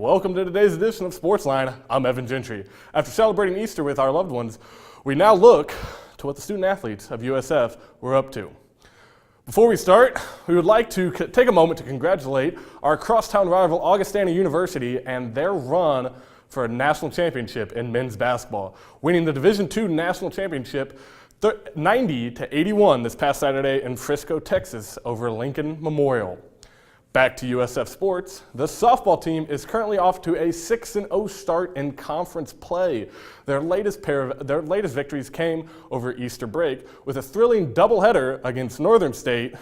welcome to today's edition of Sportsline. I'm Evan Gentry. After celebrating Easter with our loved ones, we now look to what the student athletes of USF were up to. Before we start, we would like to take a moment to congratulate our crosstown rival Augustana University and their run for a national championship in men's basketball, winning the Division II national championship 90-81 this past Saturday in Frisco, Texas over Lincoln Memorial. Back to USF sports, the softball team is currently off to a 6-0 start in conference play. Their latest victories came over Easter break with a thrilling doubleheader against Northern State,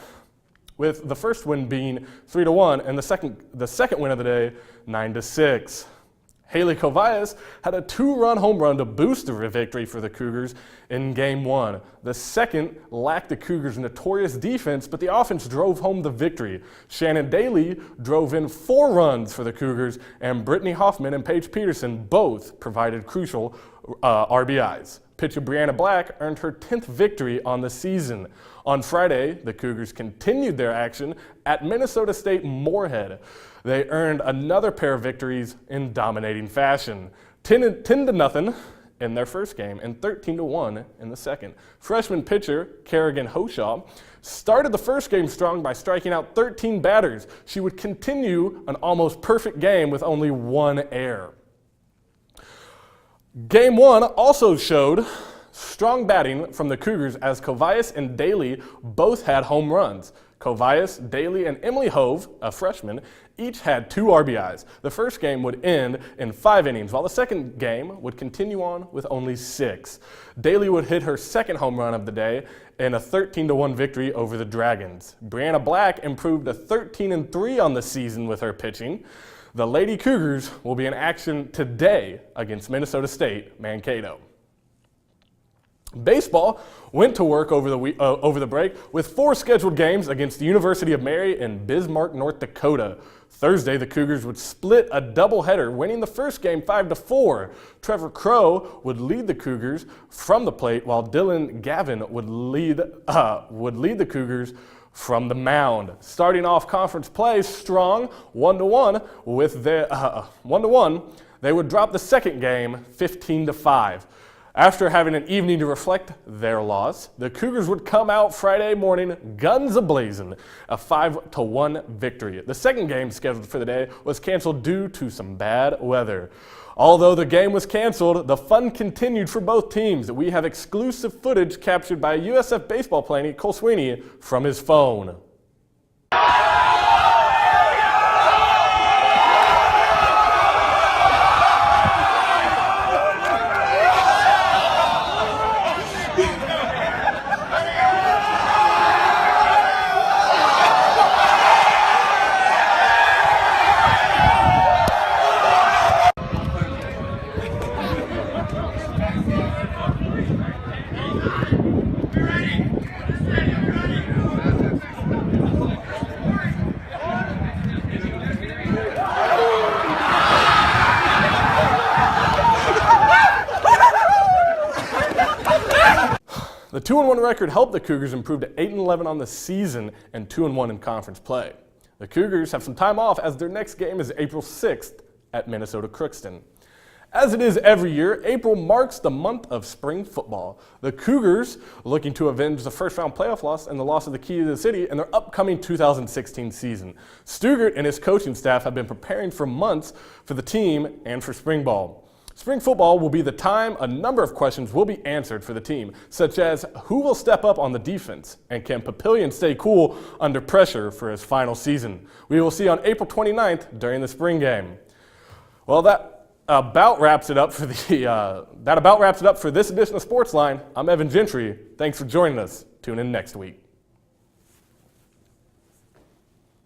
with the first win being 3-1 and the second win of the day 9-6. Haley Kovias had a 2-run home run to boost the victory for the Cougars in Game 1. The second lacked the Cougars' notorious defense, but the offense drove home the victory. Shannon Daly drove in 4 runs for the Cougars, and Brittany Hoffman and Paige Peterson both provided crucial RBIs. Pitcher Brianna Black earned her 10th victory on the season. On Friday, the Cougars continued their action at Minnesota State Moorhead. They earned another pair of victories in dominating fashion, 10-0 in their first game and 13-1 in the second. Freshman pitcher Kerrigan Hoshaw started the first game strong by striking out 13 batters. She would continue an almost perfect game with only 1 error. Game 1 also showed strong batting from the Cougars as Kovias and Daly both had home runs. Kovias, Daly, and Emily Hove, a freshman, each had 2 RBIs. The first game would end in 5 innings, while the second game would continue on with only 6. Daly would hit her second home run of the day in a 13-1 victory over the Dragons. Brianna Black improved to 13-3 on the season with her pitching. The Lady Cougars will be in action today against Minnesota State Mankato. Baseball went to work over the break with 4 scheduled games against the University of Mary in Bismarck, North Dakota. Thursday, the Cougars would split a doubleheader, winning the first game 5-4. Trevor Crow would lead the Cougars from the plate, while Dylan Gavin would lead the Cougars from the mound. Starting off conference play strong, 1-1 with their 1-1, they would drop the second game 15-5. After having an evening to reflect their loss, the Cougars would come out Friday morning guns a-blazing, a 5-1 victory. The second game scheduled for the day was canceled due to some bad weather. Although the game was canceled, the fun continued for both teams. We have exclusive footage captured by USF baseball player Cole Sweeney from his phone. The 2-1 record helped the Cougars improve to 8-11 on the season and 2-1 in conference play. The Cougars have some time off as their next game is April 6th at Minnesota Crookston. As it is every year, April marks the month of spring football. The Cougars looking to avenge the first-round playoff loss and the loss of the key to the city in their upcoming 2016 season. Stugart and his coaching staff have been preparing for months for the team and for spring ball. Spring football will be the time a number of questions will be answered for the team, such as who will step up on the defense and can Papillion stay cool under pressure for his final season. We will see on April 29th during the spring game. Well, that about wraps it up for this edition of Sportsline. I'm Evan Gentry. Thanks for joining us. Tune in next week.